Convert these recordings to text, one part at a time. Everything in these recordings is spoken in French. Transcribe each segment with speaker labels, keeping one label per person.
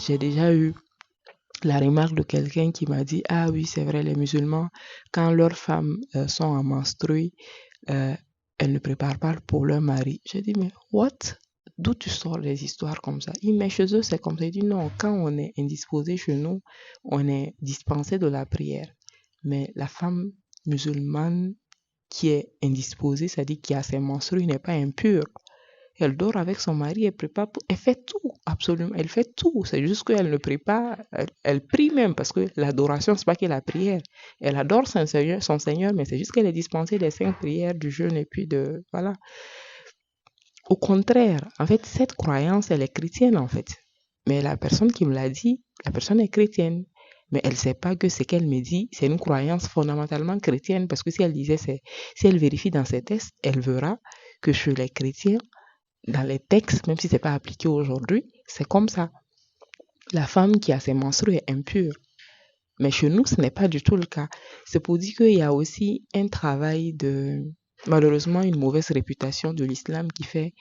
Speaker 1: j'ai déjà eu la remarque de quelqu'un qui m'a dit, ah oui, c'est vrai, les musulmans, quand leurs femmes sont en menstrues, euh, elles ne préparent pas pour leur mari. J'ai dit, mais what? D'où tu sors les histoires comme ça? Mais chez eux, c'est comme ça. Il dit, non, quand on est indisposé chez nous, on est dispensé de la prière. Mais la femme musulmane qui est indisposée, c'est-à-dire qui a ses menstrues, n'est pas impure. Elle dort avec son mari, elle prépare, elle fait tout, absolument, elle fait tout. C'est juste qu'elle ne prie pas, elle prie même, parce que l'adoration, c'est pas que la prière. Elle adore son Seigneur, mais c'est juste qu'elle est dispensée des 5 prières, du jeûne et puis de, voilà. Au contraire, en fait, cette croyance, elle est chrétienne, en fait. Mais la personne qui me l'a dit, la personne est chrétienne. Mais elle ne sait pas que ce qu'elle me dit, c'est une croyance fondamentalement chrétienne. Parce que si elle disait, si elle vérifie dans ses tests, elle verra que chez les chrétiens, dans les textes, même si ce n'est pas appliqué aujourd'hui, c'est comme ça. La femme qui a ses menstrues est impure. Mais chez nous, ce n'est pas du tout le cas. C'est pour dire qu'il y a aussi un travail de, malheureusement, une mauvaise réputation de l'islam qui fait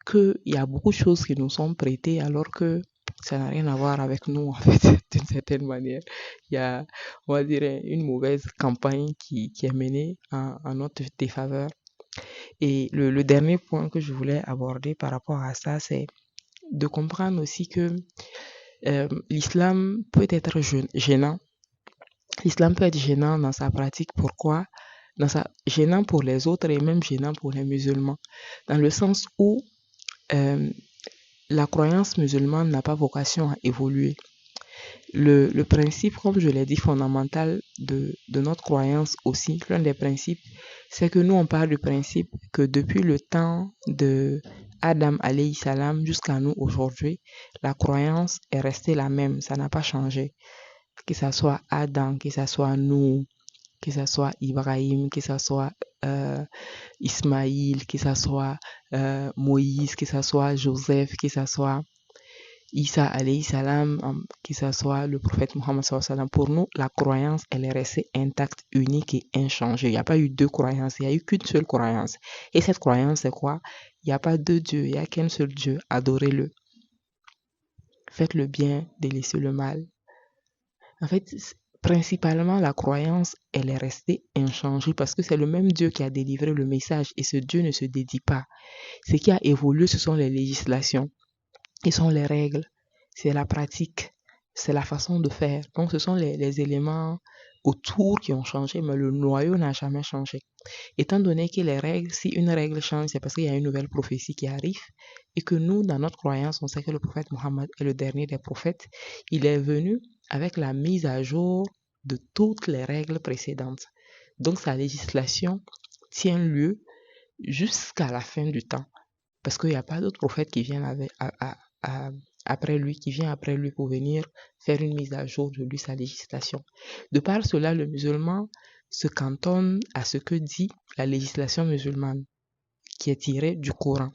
Speaker 1: qu'il y a beaucoup de choses qui nous sont prêtées alors que ça n'a rien à voir avec nous, en fait, d'une certaine manière. Il y a, on va dire, une mauvaise campagne qui est menée en notre défaveur. Et le dernier point que je voulais aborder par rapport à ça, c'est de comprendre aussi que l'islam peut être gênant. L'islam peut être gênant dans sa pratique. Pourquoi? Gênant pour les autres et même gênant pour les musulmans. Dans le sens où la croyance musulmane n'a pas vocation à évoluer. Le principe, comme je l'ai dit, fondamental de notre croyance aussi, l'un des principes, c'est que nous, on parle du principe que depuis le temps de Adam alayhi salam jusqu'à nous aujourd'hui, la croyance est restée la même, ça n'a pas changé. Que ça soit Adam, que ça soit nous, que ça soit Ibrahim, que ça soit Ismaïl, que ça soit Moïse, que ça soit Joseph, que ça soit Isa alayhi salam, que ce soit le prophète Mohammed sallallahu alayhi wa sallam. Pour nous, la croyance, elle est restée intacte, unique et inchangée. Il n'y a pas eu deux croyances, il n'y a eu qu'une seule croyance. Et cette croyance, c'est quoi? Il n'y a pas deux dieux, il n'y a qu'un seul Dieu. Adorez-le. Faites le bien, délaissez le mal. En fait, principalement, la croyance, elle est restée inchangée parce que c'est le même Dieu qui a délivré le message et ce Dieu ne se dédie pas. Ce qui a évolué, ce sont les législations. Ce sont les règles, c'est la pratique, c'est la façon de faire. Donc, ce sont les éléments autour qui ont changé, mais le noyau n'a jamais changé. Étant donné que les règles, si une règle change, c'est parce qu'il y a une nouvelle prophétie qui arrive et que nous, dans notre croyance, on sait que le prophète Mohammed est le dernier des prophètes. Il est venu avec la mise à jour de toutes les règles précédentes. Donc, sa législation tient lieu jusqu'à la fin du temps. Parce qu'il n'y a pas d'autre prophète qui vient après lui, qui vient après lui pour venir faire une mise à jour de lui, sa législation. De par cela, le musulman se cantonne à ce que dit la législation musulmane, qui est tirée du Coran.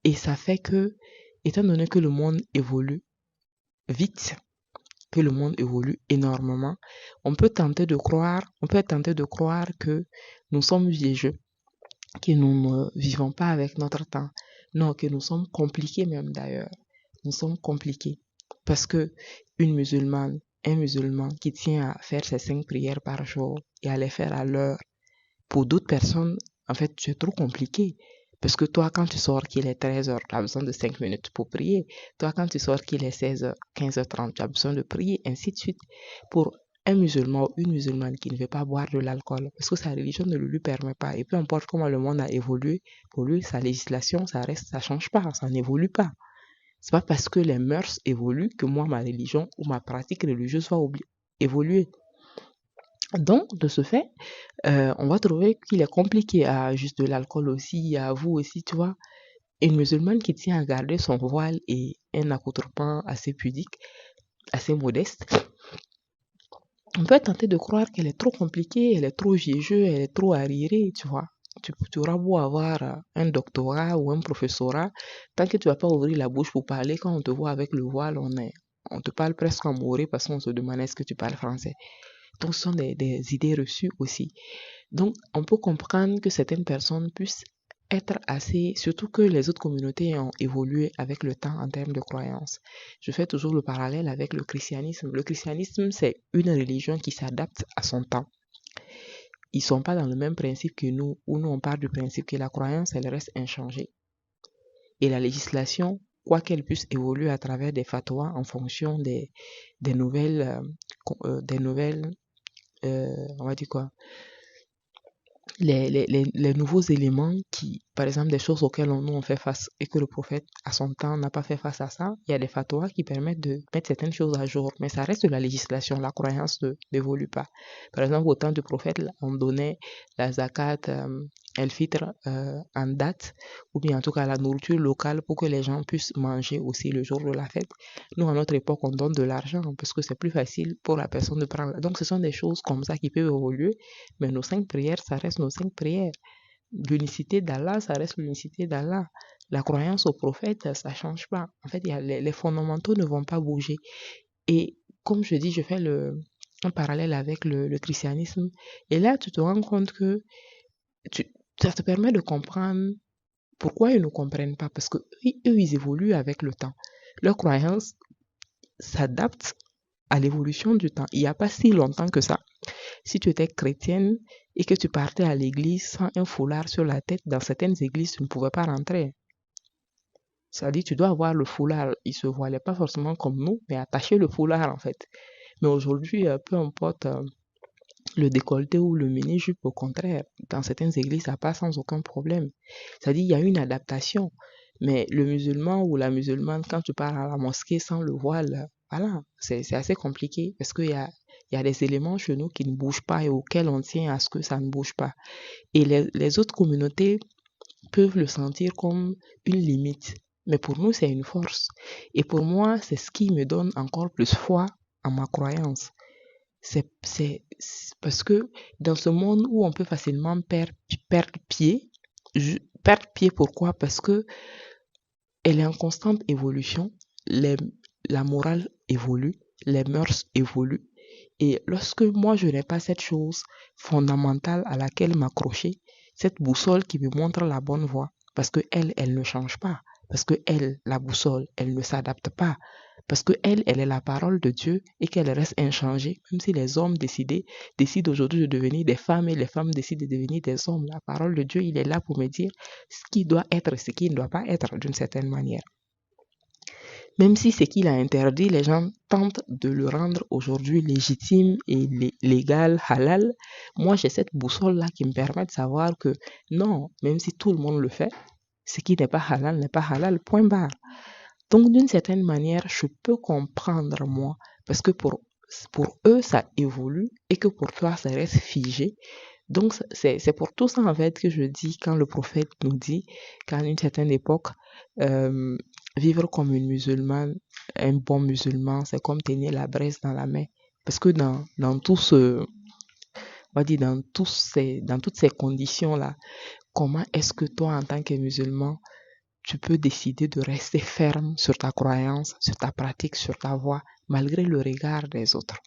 Speaker 1: Et ça fait que, étant donné que le monde évolue vite, que le monde évolue énormément, on peut tenter de croire que nous sommes vieux, que nous ne vivons pas avec notre temps. Non, que nous sommes compliqués même d'ailleurs. Nous sommes compliqués. Parce que un musulman qui tient à faire ses 5 prières par jour et à les faire à l'heure, pour d'autres personnes, en fait, c'est trop compliqué. Parce que toi, quand tu sors qu'il est 13h, tu as besoin de 5 minutes pour prier. Toi, quand tu sors qu'il est 16h, 15h30, tu as besoin de prier, ainsi de suite. Pour un musulman ou une musulmane qui ne veut pas boire de l'alcool, parce que sa religion ne le lui permet pas. Et peu importe comment le monde a évolué, pour lui, sa législation, ça change pas, ça n'évolue pas. C'est pas parce que les mœurs évoluent que moi, ma religion ou ma pratique religieuse va évoluer. Donc, de ce fait, on va trouver qu'il est compliqué à juste de l'alcool aussi, à vous aussi, tu vois. Une musulmane qui tient à garder son voile et un accoutrement assez pudique, assez modeste, on peut tenter de croire qu'elle est trop compliquée, elle est trop vieux, elle est trop arriérée, tu vois. Tu auras beau avoir un doctorat ou un professorat, tant que tu vas pas ouvrir la bouche pour parler, quand on te voit avec le voile, on te parle presque en moré parce qu'on se demande est-ce que tu parles français. Donc, ce sont des idées reçues aussi. Donc, on peut comprendre que certaines personnes puissent être assez, surtout que les autres communautés ont évolué avec le temps en termes de croyances. Je fais toujours le parallèle avec le christianisme. Le christianisme, c'est une religion qui s'adapte à son temps. Ils sont pas dans le même principe que nous, où nous on part du principe que la croyance, elle reste inchangée. Et la législation, quoi qu'elle puisse évoluer à travers des fatwas en fonction des nouvelles, on va dire quoi, les nouveaux éléments qui, par exemple, des choses auxquelles nous on fait face et que le prophète à son temps n'a pas fait face à ça, il y a des fatwas qui permettent de mettre certaines choses à jour, mais ça reste de la législation, la croyance n'évolue pas. Par exemple, au temps du prophète, on donnait la zakat, el-fitr en date, ou bien en tout cas la nourriture locale pour que les gens puissent manger aussi le jour de la fête. Nous, à notre époque, on donne de l'argent parce que c'est plus facile pour la personne de prendre. Donc, ce sont des choses comme ça qui peuvent évoluer, mais nos 5 prières, ça reste nos 5 prières. L'unicité d'Allah, ça reste l'unicité d'Allah. La croyance au prophète, ça ne change pas. En fait, les fondamentaux ne vont pas bouger. Et comme je dis, je fais un parallèle avec le christianisme. Et là, tu te rends compte que ça te permet de comprendre pourquoi ils ne comprennent pas. Parce que eux, ils évoluent avec le temps. Leur croyance s'adapte à l'évolution du temps. Il n'y a pas si longtemps que ça. Si tu étais chrétienne et que tu partais à l'église sans un foulard sur la tête, dans certaines églises, tu ne pouvais pas rentrer. C'est-à-dire, tu dois avoir le foulard. Il ne se voilait pas forcément comme nous, mais attacher le foulard, en fait. Mais aujourd'hui, peu importe le décolleté ou le mini-jupe, au contraire, dans certaines églises, ça passe sans aucun problème. C'est-à-dire, il y a une adaptation. Mais le musulman ou la musulmane, quand tu pars à la mosquée sans le voile, voilà, c'est assez compliqué parce qu'il y a des éléments chez nous qui ne bougent pas et auxquels on tient à ce que ça ne bouge pas. Et les autres communautés peuvent le sentir comme une limite. Mais pour nous, c'est une force. Et pour moi, c'est ce qui me donne encore plus foi en ma croyance. C'est parce que dans ce monde où on peut facilement perdre pied, pourquoi? Parce que elle est en constante évolution, la morale évolue, les mœurs évoluent. Et lorsque moi, je n'ai pas cette chose fondamentale à laquelle m'accrocher, cette boussole qui me montre la bonne voie, parce que elle ne change pas, parce que elle, la boussole, elle ne s'adapte pas, parce que elle est la parole de Dieu et qu'elle reste inchangée, même si les hommes décident aujourd'hui de devenir des femmes et les femmes décident de devenir des hommes. La parole de Dieu, il est là pour me dire ce qui doit être et ce qui ne doit pas être d'une certaine manière. Même si ce qu'il a interdit, les gens tentent de le rendre aujourd'hui légitime et légal, halal. Moi, j'ai cette boussole-là qui me permet de savoir que non, même si tout le monde le fait, ce qui n'est pas halal, point barre. Donc, d'une certaine manière, je peux comprendre, moi, parce que pour eux, ça évolue et que pour toi, ça reste figé. Donc, c'est pour tout ça, en fait, que je dis, quand le prophète nous dit qu'à une certaine époque, vivre comme une musulmane, un bon musulman, c'est comme tenir la braise dans la main. Parce que dans tout ce, on va dire, dans toutes ces conditions-là, comment est-ce que toi, en tant que musulman, tu peux décider de rester ferme sur ta croyance, sur ta pratique, sur ta voie, malgré le regard des autres?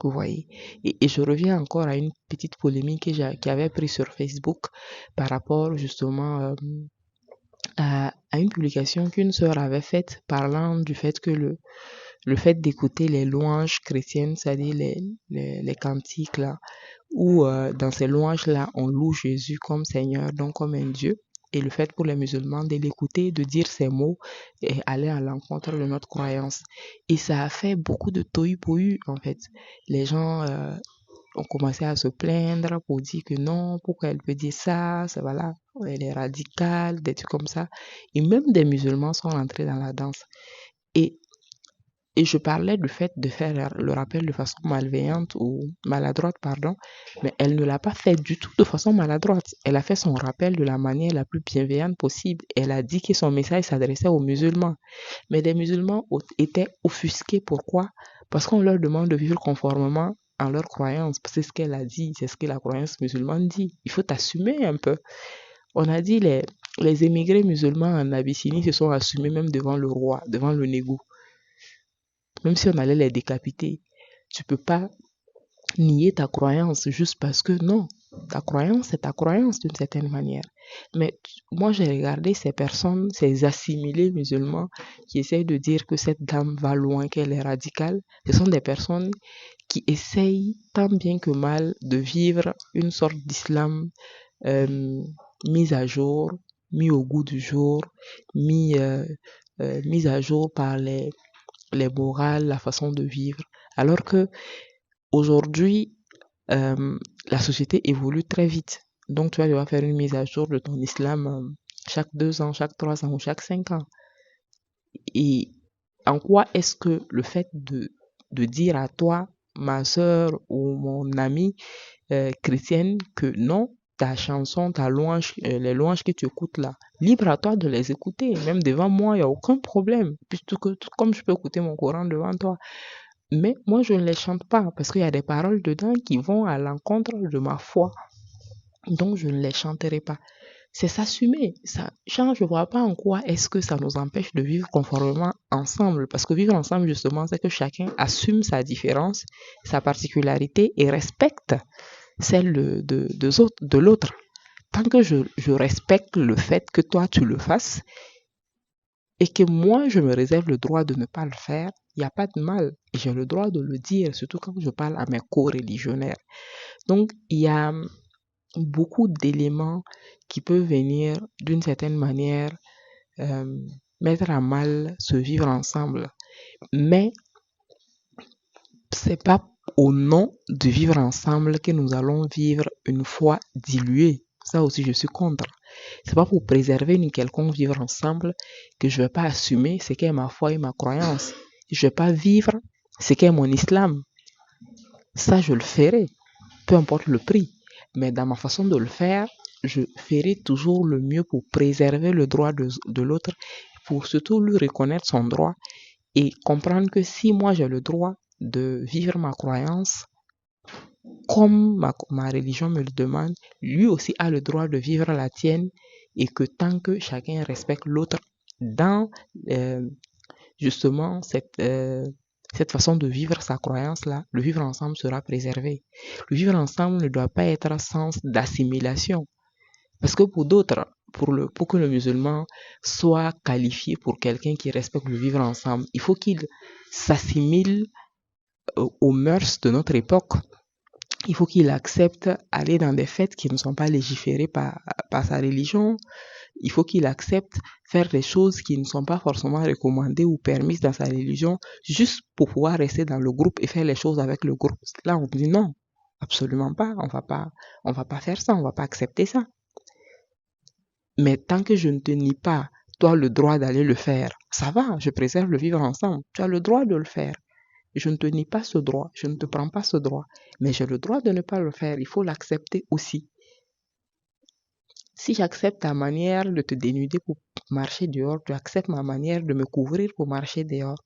Speaker 1: Vous voyez. Et je reviens encore à une petite polémique qui avait pris sur Facebook par rapport justement à une publication qu'une sœur avait faite parlant du fait que le fait d'écouter les louanges chrétiennes, c'est-à-dire les cantiques là, où dans ces louanges-là, on loue Jésus comme Seigneur, donc comme un Dieu. Et le fait pour les musulmans de l'écouter, de dire ces mots et aller à l'encontre de notre croyance. Et ça a fait beaucoup de tohu-bohu en fait. Les gens ont commencé à se plaindre pour dire que non, pourquoi elle peut dire ça, voilà, elle est radicale, des trucs comme ça. Et même des musulmans sont entrés dans la danse. Et je parlais du fait de faire le rappel de façon malveillante ou maladroite, pardon, mais elle ne l'a pas fait du tout de façon maladroite. Elle a fait son rappel de la manière la plus bienveillante possible. Elle a dit que son message s'adressait aux musulmans. Mais les musulmans étaient offusqués. Pourquoi? Parce qu'on leur demande de vivre conformément à leurs croyances. C'est ce qu'elle a dit, c'est ce que la croyance musulmane dit. Il faut assumer un peu. On a dit les émigrés musulmans en Abyssinie se sont assumés même devant le roi, devant le négo. Même si on allait les décapiter, tu peux pas nier ta croyance juste parce que non. Ta croyance, c'est ta croyance d'une certaine manière. Mais moi, j'ai regardé ces personnes, ces assimilés musulmans qui essayent de dire que cette dame va loin, qu'elle est radicale. Ce sont des personnes qui essayent tant bien que mal de vivre une sorte d'islam euh, mise à jour, mis au goût du jour, mise à jour par les morales, la façon de vivre. Alors que aujourd'hui, la société évolue très vite. Donc, tu vas devoir faire une mise à jour de ton islam chaque 2 ans, chaque 3 ans ou chaque 5 ans. Et en quoi est-ce que le fait de dire à toi, ma soeur ou mon amie chrétienne, que non, ta chanson, ta louange, les louanges que tu écoutes là, libre à toi de les écouter. Même devant moi, il n'y a aucun problème. Puisque comme je peux écouter mon Coran devant toi. Mais moi, je ne les chante pas parce qu'il y a des paroles dedans qui vont à l'encontre de ma foi. Donc, je ne les chanterai pas. C'est s'assumer. Ça, je ne vois pas en quoi est-ce que ça nous empêche de vivre conformément ensemble. Parce que vivre ensemble, justement, c'est que chacun assume sa différence, sa particularité et respecte celle de l'autre. Tant que je respecte le fait que toi, tu le fasses et que moi, je me réserve le droit de ne pas le faire, il n'y a pas de mal. Et j'ai le droit de le dire, surtout quand je parle à mes co-religionnaires. Donc, il y a beaucoup d'éléments qui peuvent venir d'une certaine manière mettre à mal ce vivre ensemble. Mais c'est pas au nom de vivre ensemble que nous allons vivre une foi diluée. Ça aussi, je suis contre. C'est pas pour préserver une quelconque vivre ensemble que je vais pas assumer ce qu'est ma foi et ma croyance. Je vais pas vivre ce qu'est mon islam. Ça, je le ferai, peu importe le prix. Mais dans ma façon de le faire, je ferai toujours le mieux pour préserver le droit de l'autre, pour surtout lui reconnaître son droit et comprendre que si moi j'ai le droit de vivre ma croyance comme ma religion me le demande, lui aussi a le droit de vivre la tienne et que tant que chacun respecte l'autre dans justement cette façon de vivre sa croyance-là, le vivre ensemble sera préservé. Le vivre ensemble ne doit pas être un sens d'assimilation. Parce que pour d'autres, pour que le musulman soit qualifié pour quelqu'un qui respecte le vivre ensemble, il faut qu'il s'assimile aux mœurs de notre époque. Il faut qu'il accepte aller dans des fêtes qui ne sont pas légiférées par sa religion. Il faut qu'il accepte faire des choses qui ne sont pas forcément recommandées ou permises dans sa religion, juste pour pouvoir rester dans le groupe et faire les choses avec le groupe. Là, on dit non, absolument pas. On va pas faire ça, on va pas accepter ça. Mais tant que je ne te nie pas, toi, le droit d'aller le faire, ça va, je préserve le vivre ensemble. Tu as le droit de le faire. Je ne te nie pas ce droit, je ne te prends pas ce droit, mais j'ai le droit de ne pas le faire. Il faut l'accepter aussi. Si j'accepte ta manière de te dénuder pour marcher dehors, tu acceptes ma manière de me couvrir pour marcher dehors.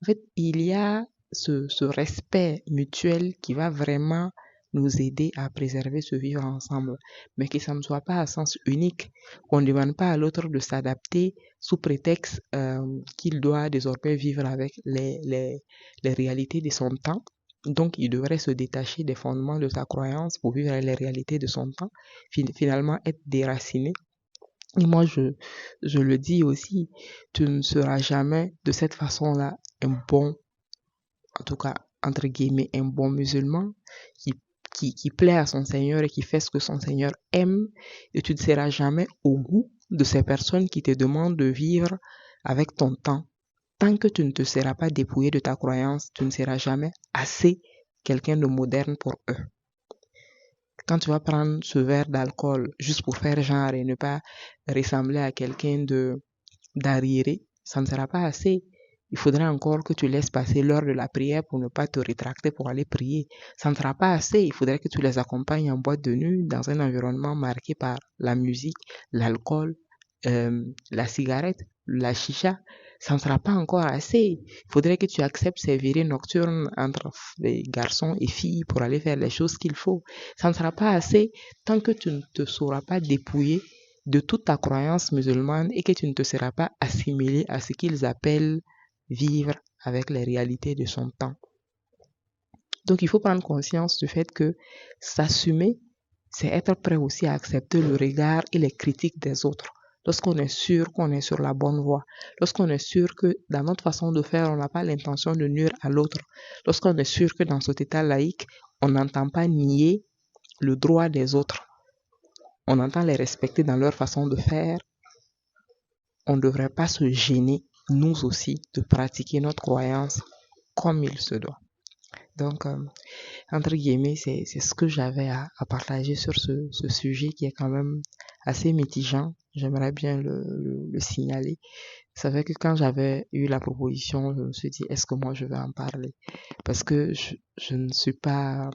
Speaker 1: En fait, il y a ce respect mutuel qui va vraiment nous aider à préserver ce vivre ensemble, mais que ça ne soit pas à sens unique, qu'on ne demande pas à l'autre de s'adapter sous prétexte qu'il doit désormais vivre avec les réalités de son temps. Donc, il devrait se détacher des fondements de sa croyance pour vivre les réalités de son temps, finalement être déraciné. Et moi, je le dis aussi, tu ne seras jamais de cette façon-là un bon, en tout cas, entre guillemets, un bon musulman qui plaît à son Seigneur et qui fait ce que son Seigneur aime. Et tu ne seras jamais au goût de ces personnes qui te demandent de vivre avec ton temps. Tant que tu ne te seras pas dépouillé de ta croyance, tu ne seras jamais assez quelqu'un de moderne pour eux. Quand tu vas prendre ce verre d'alcool juste pour faire genre et ne pas ressembler à quelqu'un d'arriéré, ça ne sera pas assez. Il faudrait encore que tu laisses passer l'heure de la prière pour ne pas te rétracter pour aller prier. Ça ne sera pas assez. Il faudrait que tu les accompagnes en boîte de nuit dans un environnement marqué par la musique, l'alcool, la cigarette, la chicha. Ça ne sera pas encore assez. Il faudrait que tu acceptes ces virées nocturnes entre les garçons et filles pour aller faire les choses qu'il faut. Ça ne sera pas assez tant que tu ne te sauras pas dépouiller de toute ta croyance musulmane et que tu ne te seras pas assimilé à ce qu'ils appellent vivre avec les réalités de son temps. Donc il faut prendre conscience du fait que s'assumer c'est être prêt aussi à accepter le regard et les critiques des autres. Lorsqu'on est sûr qu'on est sur la bonne voie, lorsqu'on est sûr que dans notre façon de faire, on n'a pas l'intention de nuire à l'autre, lorsqu'on est sûr que dans cet état laïque, on n'entend pas nier le droit des autres, on entend les respecter dans leur façon de faire, on ne devrait pas se gêner, nous aussi, de pratiquer notre croyance comme il se doit. Donc, entre guillemets, c'est ce que j'avais à partager sur ce sujet qui est quand même assez mitigant. J'aimerais bien le signaler. C'est vrai que quand j'avais eu la proposition, je me suis dit, est-ce que moi je vais en parler? Parce que je ne suis pas...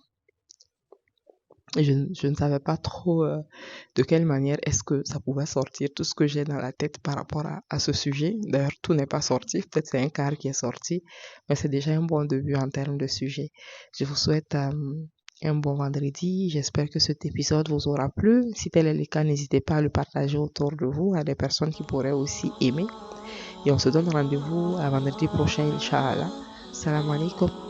Speaker 1: Je ne savais pas trop de quelle manière est-ce que ça pouvait sortir, tout ce que j'ai dans la tête par rapport à ce sujet. D'ailleurs, tout n'est pas sorti, peut-être c'est un quart qui est sorti, mais c'est déjà un bon début en termes de sujet. Je vous souhaite un bon vendredi, j'espère que cet épisode vous aura plu. Si tel est le cas, n'hésitez pas à le partager autour de vous, à des personnes qui pourraient aussi aimer. Et on se donne rendez-vous à vendredi prochain, Inch'Allah. Salam alaikum.